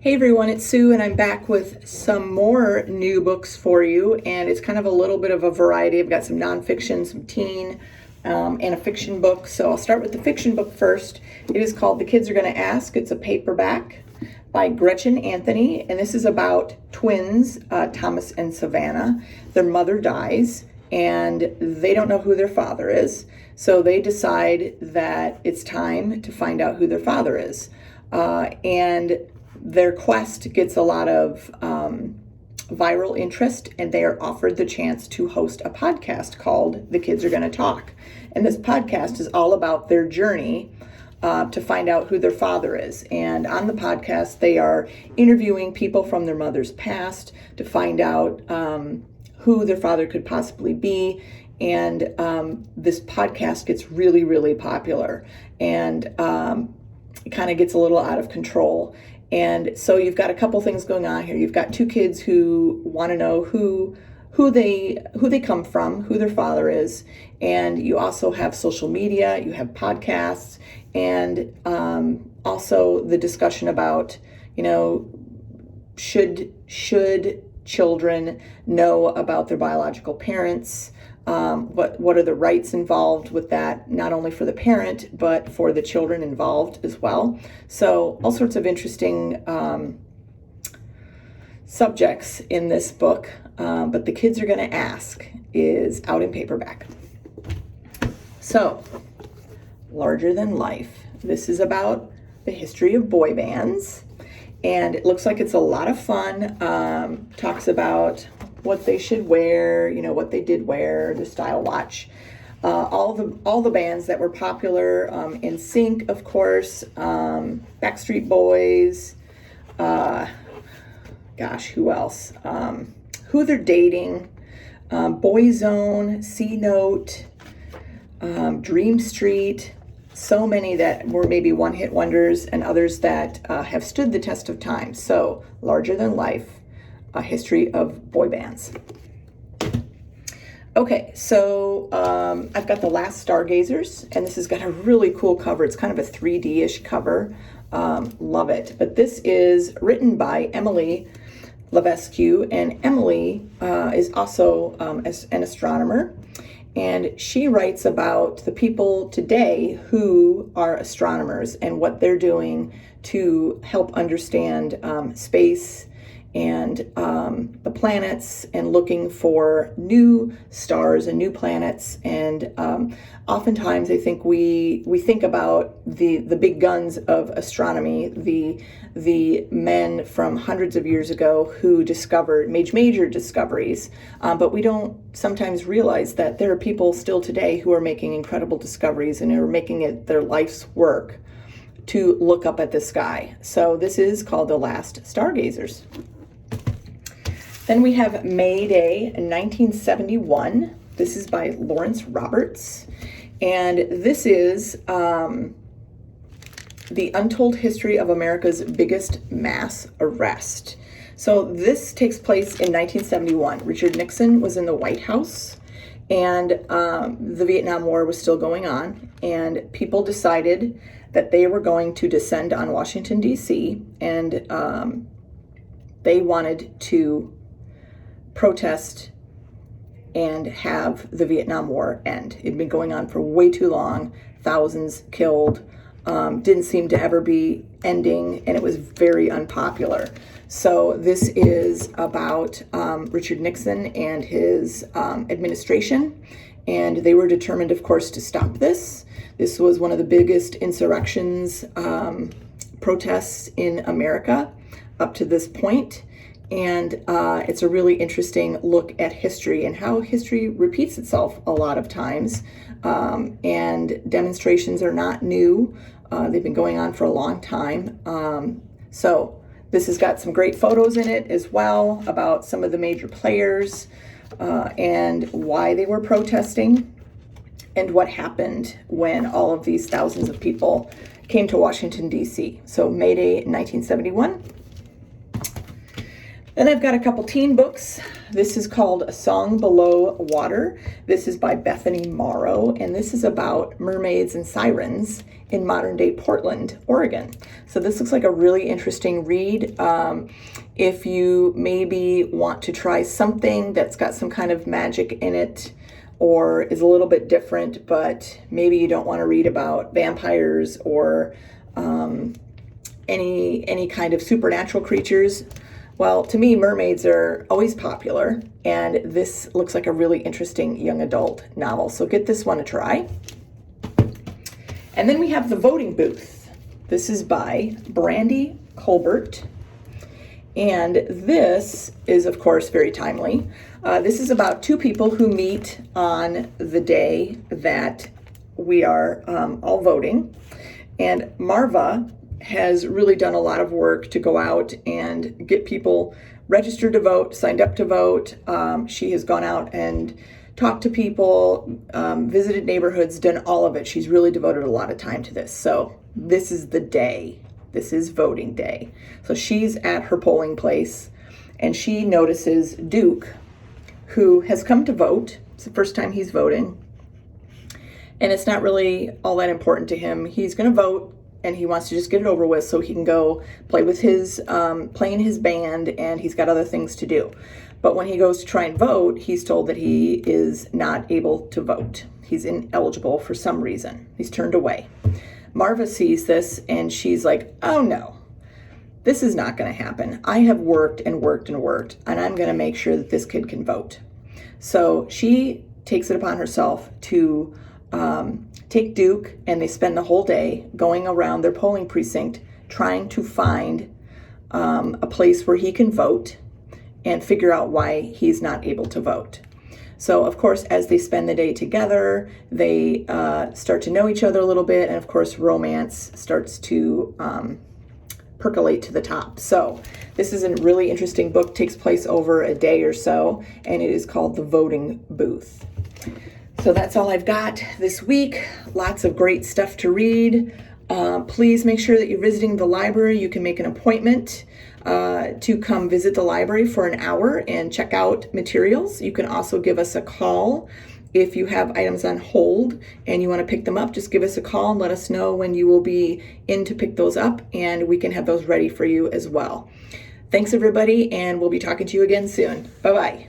Hey everyone, it's Sue, and I'm back with some more new books for you, and it's kind of a little bit of a variety. I've got some nonfiction, some teen, and a fiction book. So I'll start with the fiction book first. It is called The Kids Are Gonna Ask. It's a paperback by Gretchen Anthony, and this is about twins, Thomas and Savannah. Their mother dies, and they don't know who their father is, so they decide that it's time to find out who their father is. And their quest gets a lot of viral interest, and they are offered the chance to host a podcast called The Kids Are Gonna Talk. And this podcast is all about their journey to find out who their father is. And on the podcast, they are interviewing people from their mother's past to find out who their father could possibly be. And this podcast gets really, really popular, and it kind of gets a little out of control. And so you've got a couple things going on here. You've got two kids who want to know who they come from, who their father is, and you also have social media, you have podcasts, and also the discussion about, should children know about their biological parents? What are the rights involved with that, not only for the parent, but for the children involved as well. So all sorts of interesting subjects in this book, but The Kids Are Gonna Ask is out in paperback. So, Larger Than Life. This is about the history of boy bands, and it looks like it's a lot of fun. Talks about what they should wear, what they did wear, the style watch, all the bands that were popular, NSYNC, of course, Backstreet Boys, who else? Who they're dating, Boyzone, C Note, Dream Street. So many that were maybe one-hit wonders, and others that have stood the test of time. So, Larger Than Life, A History of Boy Bands. Okay, so I've got The Last Stargazers, and this has got a really cool cover. It's kind of a 3D-ish cover. Love it. But this is written by Emily Levesque, and Emily is also an astronomer. And she writes about the people today who are astronomers and what they're doing to help understand space and the planets, and looking for new stars and new planets. And oftentimes I think we think about the big guns of astronomy, the men from hundreds of years ago who discovered major discoveries, but we don't sometimes realize that there are people still today who are making incredible discoveries and who are making it their life's work to look up at the sky. So this is called The Last Stargazers. Then we have May Day in 1971. This is by Lawrence Roberts. And this is the untold history of America's biggest mass arrest. So this takes place in 1971. Richard Nixon was in the White House, and the Vietnam War was still going on. And people decided that they were going to descend on Washington, D.C., and they wanted to protest and have the Vietnam War end. It'd been going on for way too long, thousands killed, didn't seem to ever be ending, and it was very unpopular. So this is about Richard Nixon and his administration, and they were determined, of course, to stop this. This was one of the biggest insurrections, protests in America up to this point. And it's a really interesting look at history and how history repeats itself a lot of times. And demonstrations are not new. They've been going on for a long time. So this has got some great photos in it as well about some of the major players and why they were protesting and what happened when all of these thousands of people came to Washington, D.C. So May Day 1971. Then I've got a couple teen books. This is called A Song Below Water. This is by Bethany Morrow, and this is about mermaids and sirens in modern day Portland, Oregon. So this looks like a really interesting read. If you maybe want to try something that's got some kind of magic in it or is a little bit different, but maybe you don't want to read about vampires or any kind of supernatural creatures. Well, to me, mermaids are always popular, and this looks like a really interesting young adult novel. So get this one a try. And then we have The Voting Booth. This is by Brandy Colbert. And this is, of course, very timely. This is about two people who meet on the day that we are all voting. And Marva has really done a lot of work to go out and get people registered to vote, signed up to vote. She has gone out and talked to people, visited neighborhoods, done all of it. She's really devoted a lot of time to this. So this is the day. This is voting day. So she's at her polling place and she notices Duke, who has come to vote. It's the first time he's voting. And it's not really all that important to him. He's going to vote and he wants to just get it over with so he can go play with his, play in his band, and he's got other things to do. But when he goes to try and vote, he's told that he is not able to vote. He's ineligible for some reason. He's turned away. Marva sees this and she's like, oh no, this is not going to happen. I have worked and worked and worked, and I'm going to make sure that this kid can vote. So she takes it upon herself to take Duke, and they spend the whole day going around their polling precinct trying to find a place where he can vote and figure out why he's not able to vote. So, of course, as they spend the day together, they start to know each other a little bit, and of course, romance starts to percolate to the top. So, this is a really interesting book, takes place over a day or so, and it is called The Voting Booth. So that's all I've got this week. Lots of great stuff to read. Please make sure that you're visiting the library. You can make an appointment to come visit the library for an hour and check out materials. You can also give us a call if you have items on hold and you want to pick them up. Just give us a call and let us know when you will be in to pick those up, and we can have those ready for you as well. Thanks, everybody, and we'll be talking to you again soon. Bye-bye.